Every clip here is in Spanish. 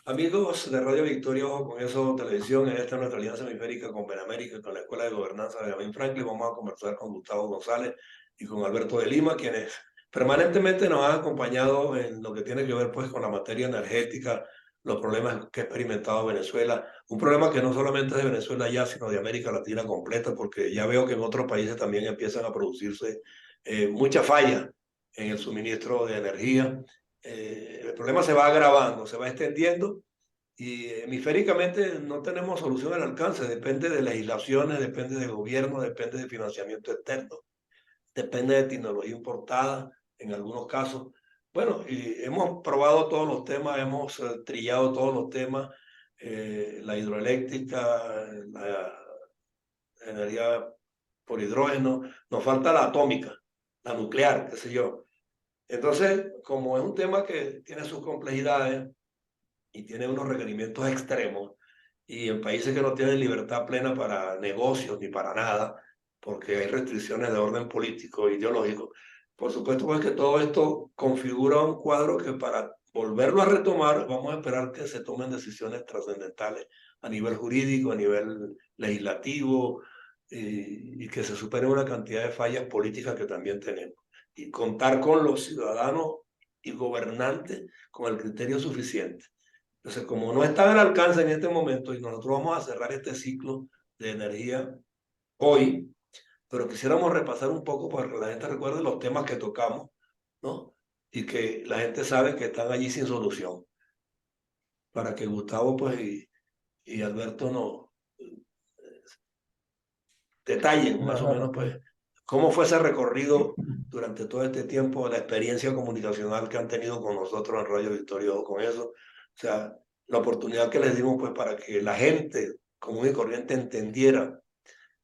Amigos de Radio Victoria, ojo con eso, televisión, en esta nuestra alianza hemisférica con Benamérica y con la Escuela de Gobernanza de Benjamin Franklin. Vamos a conversar con Gustavo González y con Alberto de Lima, quienes permanentemente nos han acompañado en lo que tiene que ver pues con la materia energética, los problemas que ha experimentado Venezuela. Un problema que no solamente es de Venezuela ya, sino de América Latina completa, porque ya veo que en otros países también empiezan a producirse mucha falla en el suministro de energía. El problema se va agravando, se va extendiendo y hemisféricamente no tenemos solución al alcance. Depende de legislaciones, depende de gobierno, depende de financiamiento externo, depende de tecnología importada en algunos casos. Bueno, y hemos probado todos los temas, hemos trillado todos los temas, la hidroeléctrica, la energía por hidrógeno, nos falta la atómica, la nuclear, qué sé yo. Entonces, como es un tema que tiene sus complejidades y tiene unos requerimientos extremos, y en países que no tienen libertad plena para negocios ni para nada, porque hay restricciones de orden político e ideológico, por supuesto pues que todo esto configura un cuadro que para volverlo a retomar vamos a esperar que se tomen decisiones trascendentales a nivel jurídico, a nivel legislativo, y que se supere una cantidad de fallas políticas que también tenemos. Y contar con los ciudadanos y gobernantes con el criterio suficiente. Entonces, como no está al alcance en este momento y nosotros vamos a cerrar este ciclo de energía hoy, pero quisiéramos repasar un poco para que la gente recuerde los temas que tocamos, ¿no? Y que la gente sabe que están allí sin solución, para que Gustavo pues y Alberto nos detallen más o menos pues cómo fue ese recorrido durante todo este tiempo, la experiencia comunicacional que han tenido con nosotros en Radio Victoria o con eso. O sea, la oportunidad que les dimos pues para que la gente común y corriente entendiera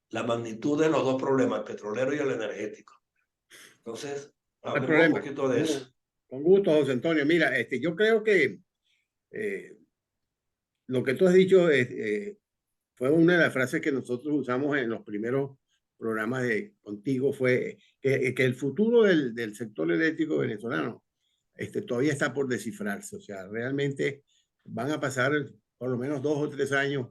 la magnitud de los dos problemas, el petrolero y el energético. Entonces, No hay hablemos un problema. poquito de eso. Con gusto, José Antonio. Mira, yo creo que eh, lo que tú has dicho fue una de las frases que nosotros usamos en los primeros programas contigo, fue que el futuro del sector eléctrico venezolano todavía está por descifrarse. O sea, realmente van a pasar por lo menos 2 o 3 años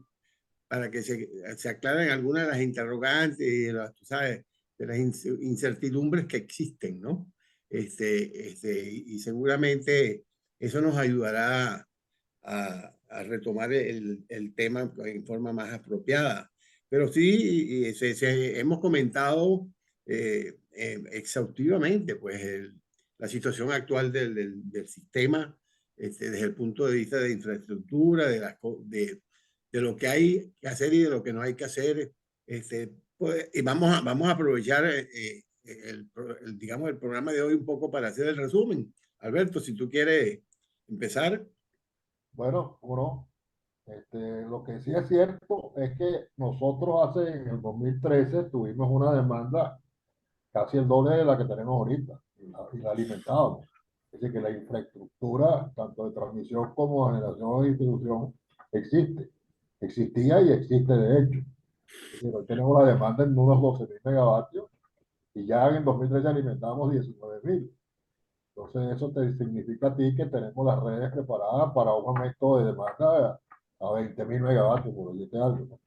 para que se aclaren algunas de las interrogantes y tú sabes, de las incertidumbres que existen, ¿no? Y seguramente eso nos ayudará a retomar el tema en forma más apropiada. Pero sí, hemos comentado exhaustivamente pues, la situación actual del sistema desde el punto de vista de infraestructura, de lo que hay que hacer y de lo que no hay que hacer. Pues, y vamos a aprovechar digamos, el programa de hoy un poco para hacer el resumen. Alberto, si tú quieres empezar. Bueno, uno, lo que sí es cierto es que nosotros en el 2013 tuvimos una demanda casi el doble de la que tenemos ahorita y la alimentábamos. Es decir, que la infraestructura, tanto de transmisión como de generación y distribución, existe. Existía y existe de hecho. Es decir, hoy tenemos la demanda en unos 12.000 megavatios y ya en 2013 alimentábamos 19.000. Entonces, eso te significa a ti que tenemos las redes preparadas para un aumento de demanda a 20.000 megavatios, por decirte algo, ¿no?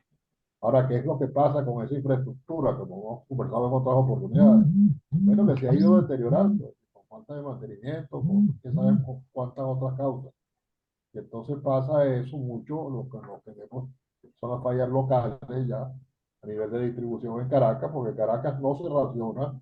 Ahora, ¿qué es lo que pasa con esa infraestructura? Como hemos conversado en otras oportunidades. Bueno, que se ha ido deteriorando, con falta de mantenimiento, con quién sabe cuántas otras causas. Y entonces pasa eso mucho, lo que tenemos son las fallas locales ya a nivel de distribución en Caracas, porque Caracas no se raciona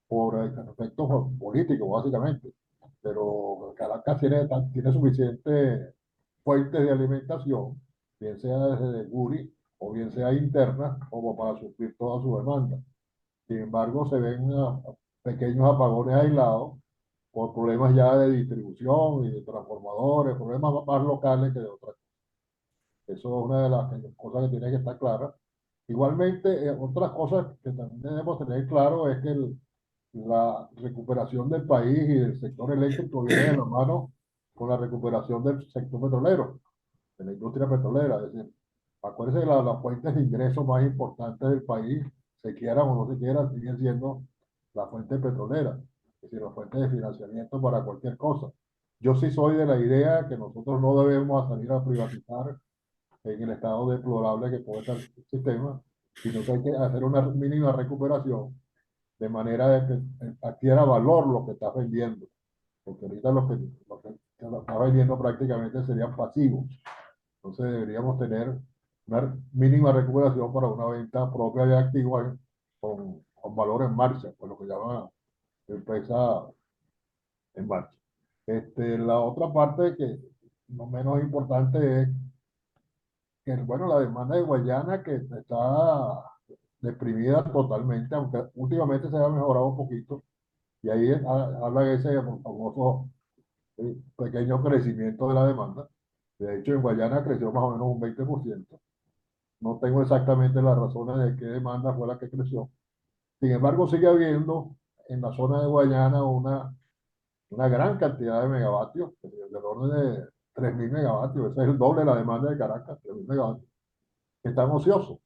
por efectos políticos, básicamente. Pero Caracas tiene suficientes fuentes de alimentación, bien sea desde Guri o bien sea interna, como para suplir toda su demanda. Sin embargo, se ven pequeños apagones aislados por problemas ya de distribución y de transformadores, problemas más locales que de otras. Eso es una de las cosas que tiene que estar clara. Igualmente, otras cosas que también debemos tener claro es que la recuperación del país y del sector eléctrico viene de la mano con la recuperación del sector petrolero, de la industria petrolera. Es decir, acuérdense que las fuentes de ingresos más importantes del país, se quieran o no se quieran, siguen siendo la fuente petrolera, es decir, la fuente de financiamiento para cualquier cosa. Yo sí soy de la idea que nosotros no debemos salir a privatizar en el estado deplorable que puede estar el sistema, sino que hay que hacer una mínima recuperación de manera de que adquiera valor lo que estás vendiendo, porque ahorita lo que estás vendiendo prácticamente serían pasivos. Entonces deberíamos tener una mínima recuperación para una venta propia de activos con valor en marcha, pues lo que llaman empresa en marcha. La otra parte que no menos importante es que, bueno, la demanda de Guayana que está deprimida totalmente, aunque últimamente se ha mejorado un poquito, y ahí habla de ese famoso pequeño crecimiento de la demanda. De hecho, en Guayana creció más o menos un 20%. No tengo exactamente las razones de qué demanda fue la que creció. Sin embargo, sigue habiendo en la zona de Guayana una gran cantidad de megavatios, del orden de 3.000 megavatios. Ese es el doble de la demanda de Caracas, 3.000 megavatios, que están ociosos.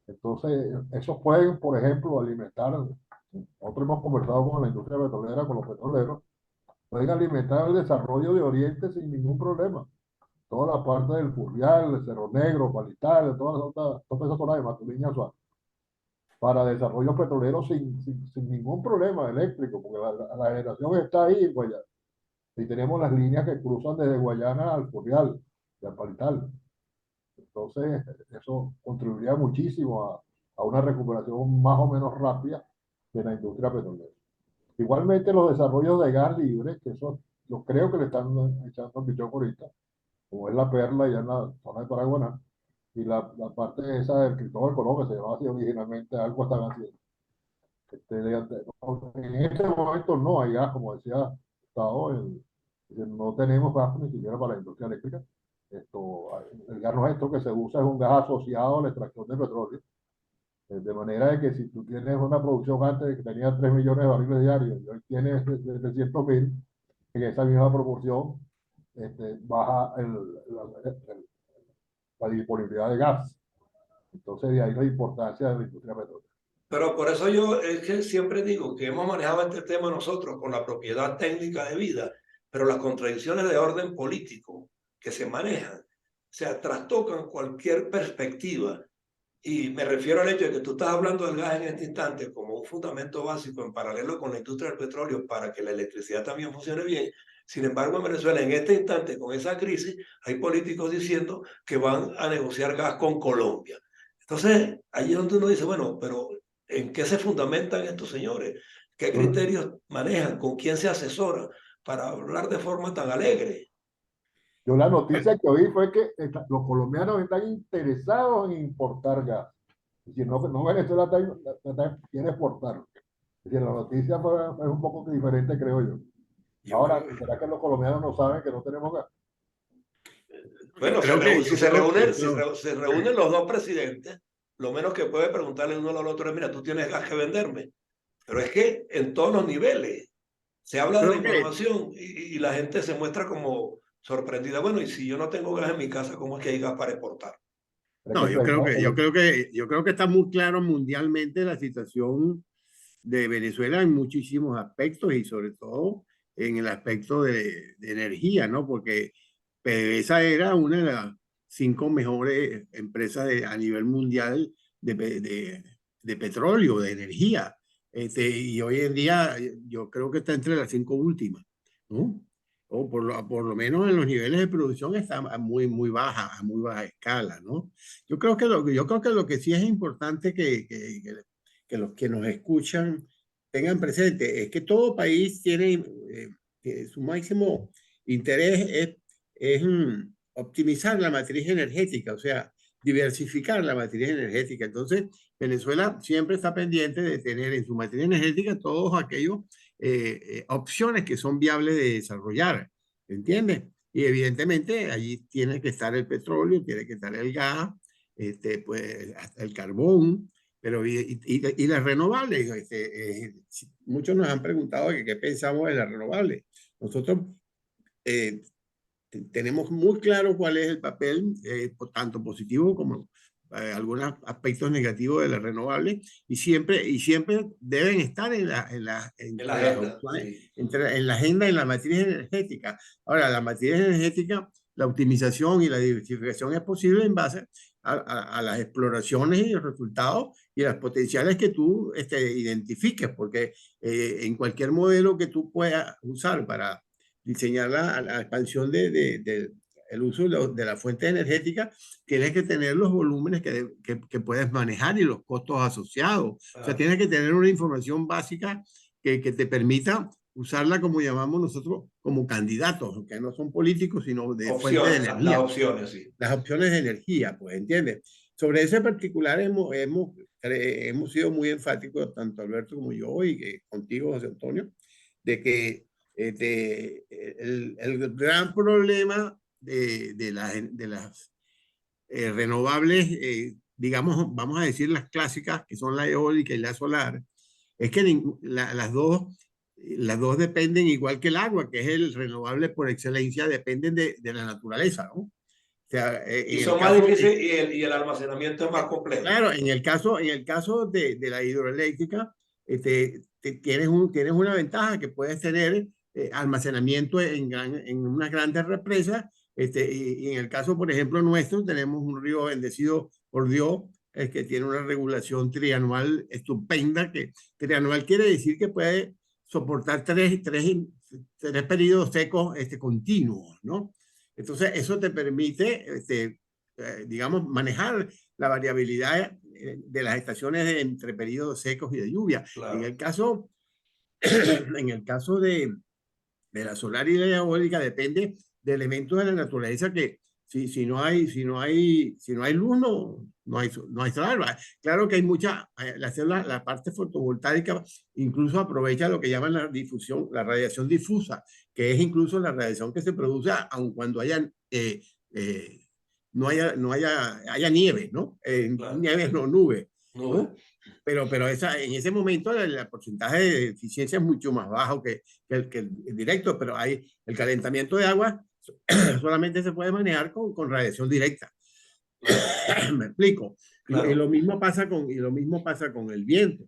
Entonces, esos pueden, por ejemplo, alimentar, nosotros hemos conversado con la industria petrolera, con los petroleros, pueden alimentar el desarrollo de Oriente sin ningún problema. Toda la parte del Furrial, el Cerro Negro, Palitales, todas esas zonas de Maturín, Azuay, para desarrollo petrolero sin ningún problema eléctrico, porque la generación está ahí en Guayana. Y tenemos las líneas que cruzan desde Guayana al Furrial y al Palital. Entonces, eso contribuiría muchísimo a una recuperación más o menos rápida de la industria petrolera. Igualmente, los desarrollos de gas libre, que eso yo creo que le están echando el pichón ahorita, como es la Perla ya en la zona de Paraguaná, y la parte esa del Cristóbal Colón, que se llamaba así originalmente, algo están haciendo. En este momento no hay gas, como decía Gustavo, no tenemos gas ni siquiera para la industria eléctrica. El gas no es esto que se usa, es un gas asociado a la extracción de petróleo. De manera de que si tú tienes una producción antes que tenía 3 millones de barriles diarios y hoy tienes 700.000, en esa misma proporción baja la disponibilidad de gas. Entonces, de ahí la importancia de la industria petrolera. Pero por eso yo es que siempre digo que hemos manejado este tema nosotros con la propiedad técnica de vida, pero las contradicciones de orden político que se manejan, o sea, trastocan cualquier perspectiva. Y me refiero al hecho de que tú estás hablando del gas en este instante como un fundamento básico en paralelo con la industria del petróleo para que la electricidad también funcione bien. Sin embargo, en Venezuela, en este instante, con esa crisis, hay políticos diciendo que van a negociar gas con Colombia. Entonces, ahí es donde uno dice, bueno, pero ¿en qué se fundamentan estos señores? ¿Qué Yo, criterios manejan? ¿Con quién se asesoran para hablar de forma tan alegre? yo la noticia que oí fue que los colombianos están interesados en importar gas. Es decir, no Venezuela quiere exportar. Es decir, la noticia fue un poco diferente, creo yo. Yo Ahora, creo, ¿será que los colombianos no saben que no tenemos gas? Yo bueno, creo que, si yo creo, yo creo, se reúnen los dos presidentes, lo menos que puede preguntarle uno al otro es, mira, tú tienes gas que venderme. Pero es que en todos los niveles se yo habla de la creo que, información y la gente se muestra como sorprendida. Bueno, y si yo no tengo gas en mi casa, ¿cómo es que hay gas para exportar? Es que no, yo creo que está muy claro mundialmente la situación de Venezuela en muchísimos aspectos y sobre todo en el aspecto de energía, ¿no? Porque PDVSA era una de las 5 mejores empresas a nivel mundial de petróleo, de energía. Y hoy en día yo creo que está entre las 5 últimas, ¿no? O por lo menos en los niveles de producción está a muy baja escala, ¿no? Yo creo que lo que sí es importante que los que nos escuchan tengan presente es que todo país tiene que su máximo interés es optimizar la matriz energética, o sea, diversificar la matriz energética. Entonces, Venezuela siempre está pendiente de tener en su matriz energética todos aquellos opciones que son viables de desarrollar, ¿entiendes? Y evidentemente allí tiene que estar el petróleo, tiene que estar el gas, pues, hasta el carbón, pero y las renovables. Muchos nos han preguntado qué pensamos de las renovables. Nosotros tenemos muy claro cuál es el papel, tanto positivo como algunos aspectos negativos de las renovables y siempre deben estar en En la las agenda, opciones, sí. en la agenda, en la matriz energética. Ahora, la matriz energética, la optimización y la diversificación es posible en base a las exploraciones y los resultados y las potenciales que tú identifiques, porque en cualquier modelo que tú puedas usar para diseñar la expansión el uso de la fuente energética, tienes que tener los volúmenes que puedes manejar y los costos asociados. O sea, tienes que tener una información básica que te permita usarla como llamamos nosotros, como candidatos, que no son políticos, sino de fuente de Opciones, las energía. opciones, sí. Las opciones de energía, pues, ¿entiendes? Sobre ese particular hemos sido muy enfáticos, tanto Alberto como yo, y contigo, José Antonio, de que el gran problema de las renovables, digamos, vamos a decir las clásicas, que son la eólica y la solar, es que las dos dependen igual que el agua, que es el renovable por excelencia, dependen de la naturaleza, ¿no? O sea, Y en el son más caso, difíciles y el almacenamiento es más complejo. claro, en el caso de la hidroeléctrica, tienes una ventaja que puedes tener almacenamiento en unas grandes represas. Y en el caso, por ejemplo, nuestro, tenemos un río bendecido por Dios, que tiene una regulación trianual estupenda, que trianual quiere decir que puede soportar tres periodos secos continuos, ¿no? Entonces, eso te permite, digamos, manejar la variabilidad de las estaciones entre periodos secos y de lluvia. En Claro. el caso, en el caso de la solar y la eólica depende de elementos de la naturaleza que si no hay luz, no hay solar. Claro que hay la parte fotovoltaica incluso aprovecha lo que llaman la difusión, la radiación difusa, que es incluso la radiación que se produce aun cuando eh, haya nieve, ¿no? Claro. Nieve no nube, Nube. ¿no? Pero en ese momento el porcentaje de eficiencia es mucho más bajo que el directo, pero el calentamiento de agua solamente se puede manejar con radiación directa. Claro. Me explico. Claro. Y lo mismo pasa con el viento.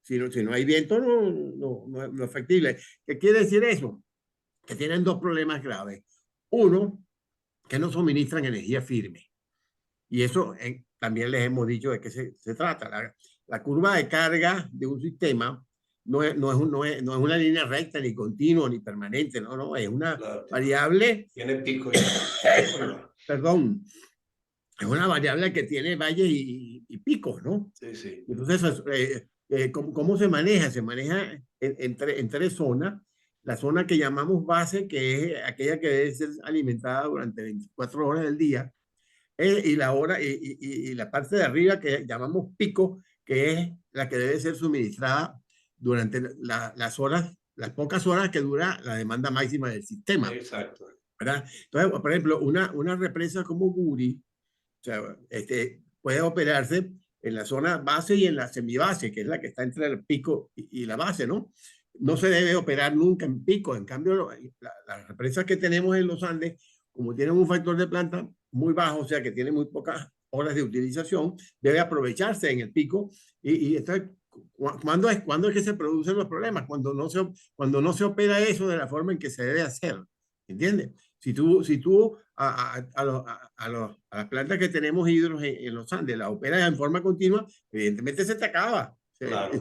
Si no hay viento, no es factible. ¿Qué quiere decir eso? Que tienen dos problemas graves. Uno, que no suministran energía firme. Y eso también les hemos dicho de qué se trata. La curva de carga de un sistema no es una línea recta, ni continua, ni permanente, no, es una Claro. variable, Tiene pico y baja. perdón, es una variable que tiene valles y picos, ¿no? Sí, sí. Entonces, ¿cómo se maneja? Se maneja en tres zonas. La zona que llamamos base, que es aquella que debe ser alimentada durante 24 horas del día, y la parte de arriba que llamamos pico, que es la que debe ser suministrada durante las pocas horas que dura la demanda máxima del sistema, Exacto. ¿verdad? Entonces, por ejemplo, una represa como Guri, o sea, puede operarse en la zona base y en la semibase, que es la que está entre el pico y la base, ¿no? No se debe operar nunca en pico. En cambio, las represas que tenemos en los Andes, como tienen un factor de planta muy bajo, o sea que tienen muy pocas horas de utilización, debe aprovecharse en el pico. Y entonces, ¿cuándo es que se producen los problemas? Cuando no se opera eso de la forma en que se debe hacer. ¿Entiendes? Si tú a las plantas que tenemos hidros en los Andes las operas en forma continua, evidentemente se te acaba. Claro.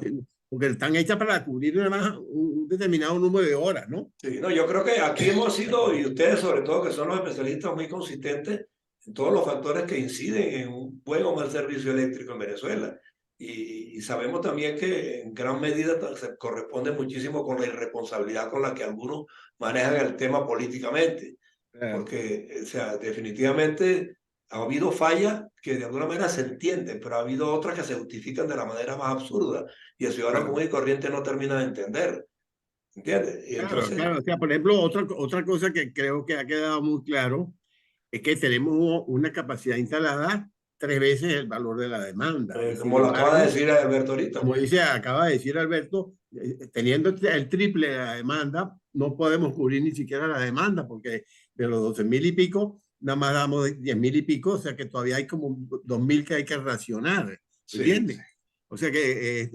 Porque están hechas para cubrir nada más un determinado número de horas, ¿no? Sí, no, yo creo que aquí hemos sido, y ustedes sobre todo que son los especialistas muy consistentes en todos los factores que inciden en un buen o mal servicio eléctrico en Venezuela. Y sabemos también que en gran medida se corresponde muchísimo con la irresponsabilidad con la que algunos manejan el tema políticamente. Claro, Porque, o sea, definitivamente ha habido fallas que de alguna manera se entienden, pero ha habido otras que se justifican de la manera más absurda y el ciudadano claro, común y corriente no termina de entender. ¿Entiendes? Y claro, entonces, claro. O sea, por ejemplo, otra cosa que creo que ha quedado muy claro es que tenemos una capacidad instalada 3 veces el valor de la demanda. Y sin como lo acaba de embargo, decir Alberto ahorita, como acaba de decir Alberto, teniendo el triple de la demanda, no podemos cubrir ni siquiera la demanda, porque de los 12.000 y pico, nada más damos 10.000 y pico, o sea que todavía hay como 2.000 que hay que racionar, Sí, ¿entiendes? O sea que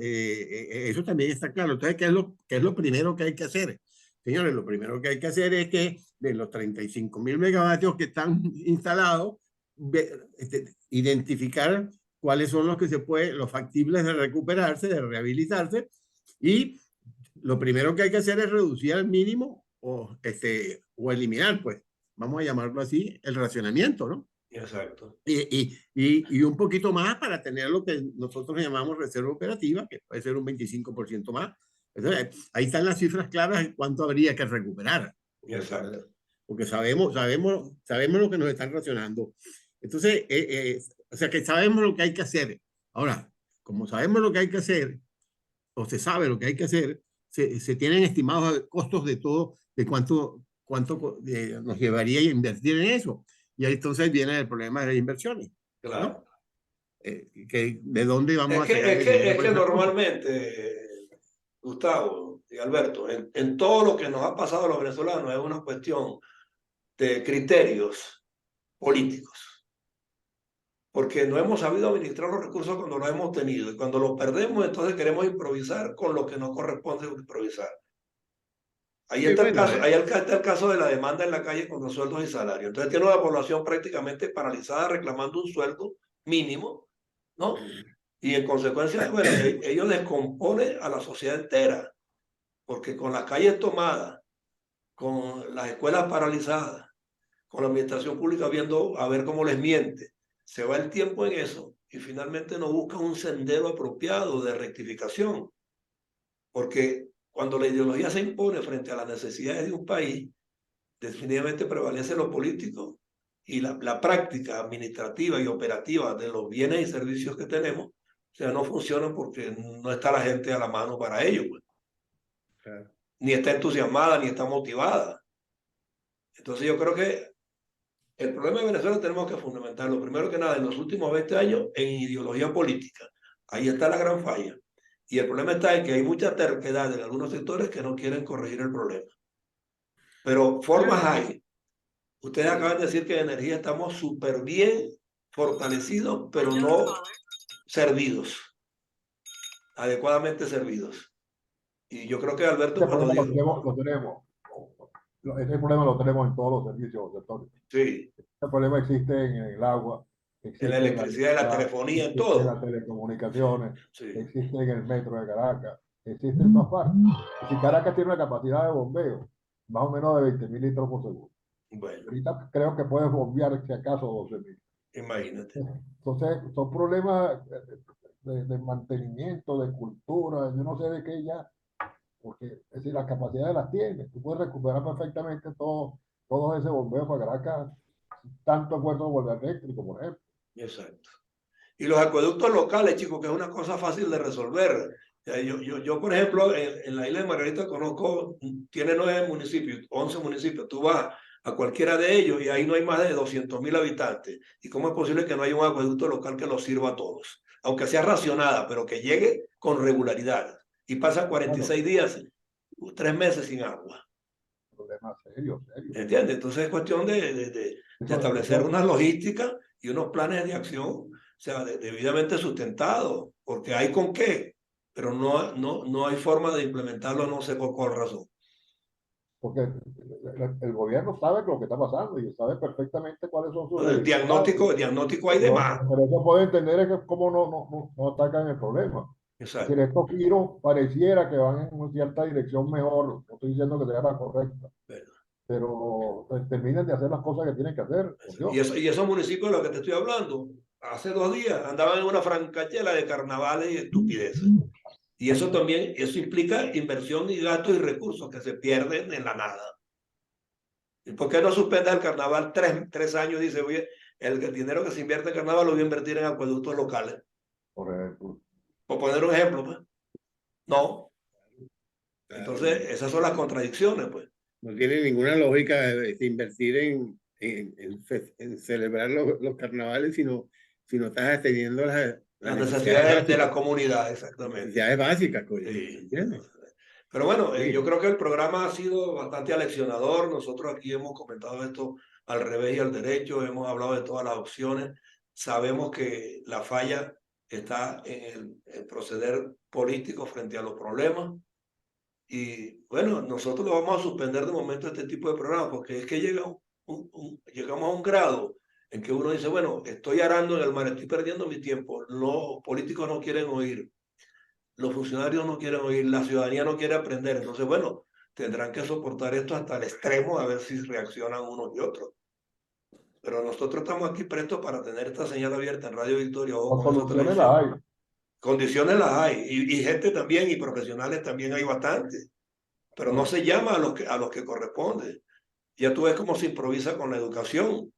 eso también está claro. Entonces, qué es lo primero que hay que hacer? Señores, lo primero que hay que hacer es que de los 35.000 megavatios que están instalados, identificar cuáles son los que se pueden, los factibles de recuperarse, de rehabilitarse, y lo primero que hay que hacer es reducir al mínimo o eliminar, pues, vamos a llamarlo así, el racionamiento, ¿no? exacto. Y un poquito más para tener lo que nosotros llamamos reserva operativa, que puede ser un 25% más. Entonces, ahí están las cifras claras de cuánto habría que recuperar. Exacto. Porque sabemos lo que nos están racionando. Entonces, o sea que sabemos lo que hay que hacer. Ahora, como sabemos lo que hay que hacer, o se sabe lo que hay que hacer, se tienen estimados costos de todo, de cuánto nos llevaría a invertir en eso. Y ahí entonces viene el problema de las inversiones, ¿no? Claro. ¿De dónde vamos a sacar el dinero Es para que esas cosas? normalmente, Gustavo y Alberto, en todo lo que nos ha pasado a los venezolanos es una cuestión de criterios políticos, porque no hemos sabido administrar los recursos cuando los hemos tenido y cuando los perdemos, entonces queremos improvisar con lo que no corresponde improvisar. Ahí Sí, está el bueno, caso, ahí está el caso de la demanda en la calle contra sueldos y salarios. Entonces tiene una población prácticamente paralizada reclamando un sueldo mínimo, ¿no? Y en consecuencia, bueno, ellos descomponen a la sociedad entera, porque con las calles tomadas, con las escuelas paralizadas, con la administración pública viendo a ver cómo les miente, se va el tiempo en eso y finalmente no buscan un sendero apropiado de rectificación, porque cuando la ideología se impone frente a las necesidades de un país, definitivamente prevalece lo político y la práctica administrativa y operativa de los bienes y servicios que tenemos, o sea, no funcionan porque no está la gente a la mano para ello, pues. claro. Ni está entusiasmada, ni está motivada. Entonces yo creo que el problema de Venezuela tenemos que fundamentarlo, primero que nada, en los últimos 20 años, en ideología política. Ahí está la gran falla. Y el problema está en que hay mucha terquedad en algunos sectores que no quieren corregir el problema. Pero formas hay. Ustedes acaban de decir que en energía estamos súper bien fortalecidos, pero no servidos, adecuadamente servidos. Y yo creo que Alberto Ese cuando problema dijo, lo tenemos. Ese problema lo tenemos en todos los servicios, sectores. sí, Ese problema existe en el agua, en la existe en la electricidad, en la electricidad, telefonía, en existe en todo. las telecomunicaciones, Sí, existe en el metro de Caracas, existe en todas partes. Y si Caracas tiene una capacidad de bombeo más o menos de 20.000 litros por segundo. bueno, Ahorita creo que puedes bombear si acaso 12.000. imagínate. Entonces, son problemas de mantenimiento, de cultura, yo no sé de qué ya, porque es decir, las capacidades las tienes. Tú puedes recuperar perfectamente todo ese bombeo para Caracas, tanto esfuerzo volver eléctrico, por ejemplo. Exacto. Y los acueductos locales, chicos, que es una cosa fácil de resolver. Yo por ejemplo, en la isla de Margarita conozco, tiene 9 municipios, 11 municipios. Tú vas a cualquiera de ellos y ahí no hay más de 200.000 habitantes. ¿Y cómo es posible que no haya un acueducto local que los sirva a todos? Aunque sea racionada, pero que llegue con regularidad. Y pasan Bueno, 46 días, 3 meses sin agua. problema serio, serio. ¿Entiendes? Entonces es cuestión de establecer Eso, unas logísticas y unos planes de acción, o sea, debidamente sustentados, porque hay con qué, pero no hay forma de implementarlo, no sé por cuál razón. porque el gobierno sabe lo que está pasando y sabe perfectamente cuáles son sus El debilidades. diagnóstico hay de más. Pero eso puede entender es que cómo no atacan el problema. Es decir, Exacto. estos giros pareciera que van en una cierta dirección mejor, no estoy diciendo que sea la correcta, Bueno, pero pues, terminan de hacer las cosas que tienen que hacer, por Dios. y esos municipios de los que te estoy hablando, hace 2 días andaban en una francachela de carnavales y estupideces. Y eso también, eso implica inversión y gastos y recursos que se pierden en la nada. ¿Y por qué no suspendes el carnaval 3 años? Dice, oye, el dinero que se invierte en carnaval lo voy a invertir en acueductos locales. Por ejemplo, Por poner un ejemplo, pues. No. Claro, Entonces, esas son las contradicciones, pues. no tiene ninguna lógica invertir en celebrar los carnavales, sino estás atendiendo las Las necesidades necesidades de la básicas. comunidad, exactamente. Necesidades básicas, coño, Sí. ¿entiendes? Pero bueno, Sí. yo creo que el programa ha sido bastante aleccionador. Nosotros aquí hemos comentado esto al revés y al derecho, hemos hablado de todas las opciones. Sabemos que la falla está en el proceder político frente a los problemas. Y bueno, nosotros lo vamos a suspender de momento este tipo de programas, porque es que llegamos a un grado en que uno dice, bueno, estoy arando en el mar, estoy perdiendo mi tiempo, los políticos no quieren oír, los funcionarios no quieren oír, la ciudadanía no quiere aprender. Entonces, bueno, tendrán que soportar esto hasta el extremo a ver si reaccionan unos y otros. Pero nosotros estamos aquí prestos para tener esta señal abierta en Radio Victoria o Las con esa soluciones las televisión. hay. Condiciones las hay y gente también y profesionales también hay bastante, pero no se llama a los que corresponde. Ya tú ves cómo se improvisa con la educación.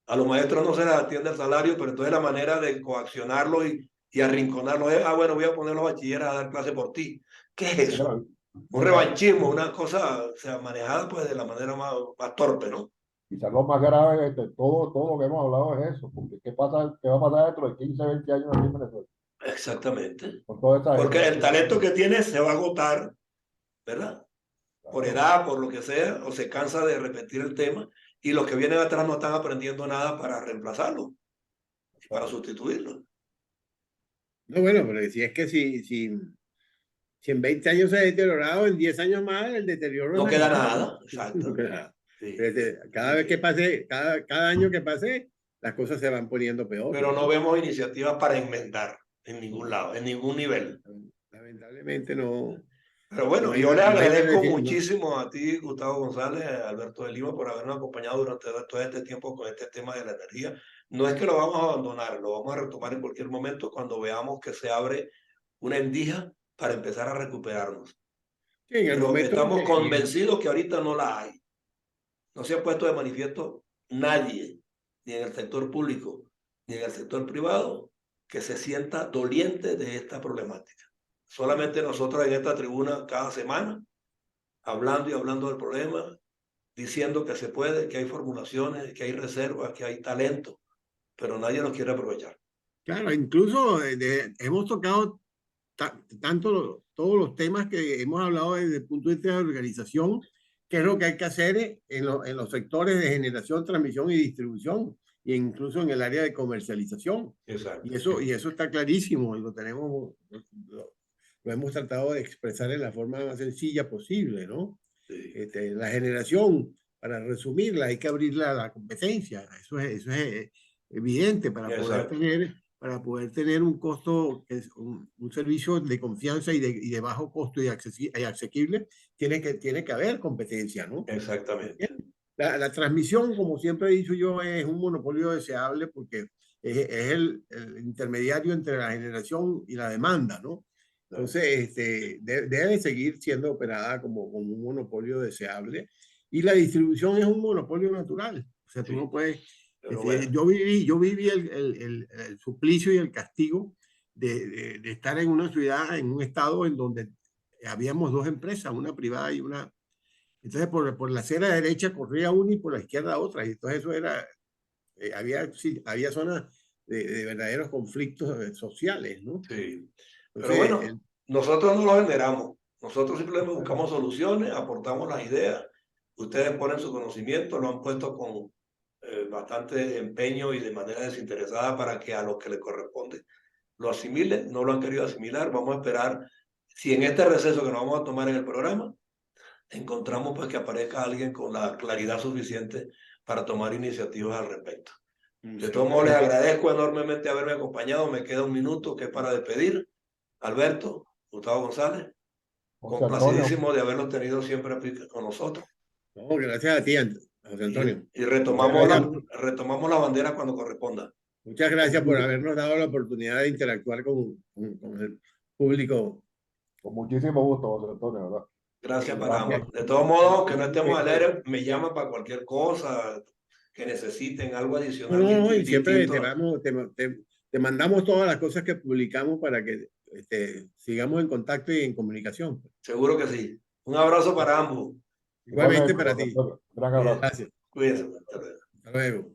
A los maestros no se les atiende el salario, pero entonces la manera de coaccionarlos y arrinconarlos es, bueno, voy a poner a los bachilleres a dar clase por ti. ¿Qué es eso? Mira, Un revanchismo, una cosa, o sea, manejada pues de la manera más torpe, ¿no? quizás lo más grave de todo lo que hemos hablado es eso, porque ¿qué va a pasar dentro de 15, 20 años aquí en Venezuela? Exactamente. Con toda esa Porque el talento generación. que tiene se va a agotar, ¿verdad? Por Claro, edad, por lo que sea, o se cansa de repetir el tema, y los que vienen atrás no están aprendiendo nada para reemplazarlo, para claro. sustituirlo. No, bueno, pero si es que si en 20 años se ha deteriorado, en 10 años más el deterioro es No queda magnífico. nada, No exacto. queda nada. Sí, Cada vez que pase, cada año que pase, las cosas se van poniendo peor, pero no ¿no? vemos iniciativas para enmendar en ningún lado, en ningún nivel. Lamentablemente no, Pero no bueno, hay yo les no hay agradezco no. muchísimo a ti, Gustavo González, a Alberto de Lima, por habernos acompañado durante todo este tiempo con este tema de la energía. No es que lo vamos a abandonar, lo vamos a retomar en cualquier momento cuando veamos que se abre una endija para empezar a recuperarnos. Sí, en el Pero momento estamos que, convencidos que ahorita no la hay. No se ha puesto de manifiesto nadie, ni en el sector público, ni en el sector privado, que se sienta doliente de esta problemática. Solamente nosotros en esta tribuna cada semana, hablando y hablando del problema, diciendo que se puede, que hay formulaciones, que hay reservas, que hay talento, pero nadie los quiere aprovechar. claro, incluso hemos tocado tanto todos los temas que hemos hablado desde el punto de vista de organización, qué es lo que hay que hacer en los sectores de generación, transmisión y distribución, e incluso en el área de comercialización. Exacto. Y eso está clarísimo y lo hemos tratado de expresar en la forma más sencilla posible, ¿no? Sí. La generación, para resumirla, hay que abrirla a la competencia. Eso es evidente para poder tener un costo, que es un servicio de confianza y de bajo costo y asequible, tiene que haber competencia, ¿no? Exactamente. La transmisión, como siempre he dicho yo, es un monopolio deseable porque es el intermediario entre la generación y la demanda, ¿no? Entonces, debe seguir siendo operada como un monopolio deseable. Y la distribución es un monopolio natural. O sea, tú Sí. no puedes... Pero bueno. Yo viví el suplicio y el castigo de estar en una ciudad, en un estado en donde habíamos dos empresas, una privada y una... Entonces, por la acera derecha corría una y por la izquierda otra. Y entonces eso era... había zonas de verdaderos conflictos sociales, ¿no? Sí. Pero Entonces, bueno, nosotros no lo generamos. Nosotros simplemente buscamos soluciones, aportamos las ideas. Ustedes ponen su conocimiento, lo han puesto con bastante empeño y de manera desinteresada para que a los que les corresponde lo asimilen. No lo han querido asimilar. Vamos a esperar si en este receso que nos vamos a tomar en el programa encontramos pues que aparezca alguien con la claridad suficiente para tomar iniciativas al respecto. De todos modos, les agradezco enormemente haberme acompañado. Me queda un minuto que es para despedir. Alberto, Gustavo González, José Antonio, complacidísimo de haberlos tenido siempre con nosotros. no, gracias a ti, José Antonio. Y muchas gracias, retomamos la bandera cuando corresponda. Muchas gracias por habernos dado la oportunidad de interactuar con el público. con muchísimo gusto, José Antonio, ¿verdad? Gracias para Gracias. ambos. De todos modos, que no estemos al aire, me llaman para cualquier cosa que necesiten, algo adicional No, y siempre distinto. te mandamos todas las cosas que publicamos para que sigamos en contacto y en comunicación. Seguro que sí. Un abrazo para ambos. Igualmente Igualmente, para José ti. Antonio, gran abrazo. Gracias. Cuídense. Hasta luego. Hasta luego.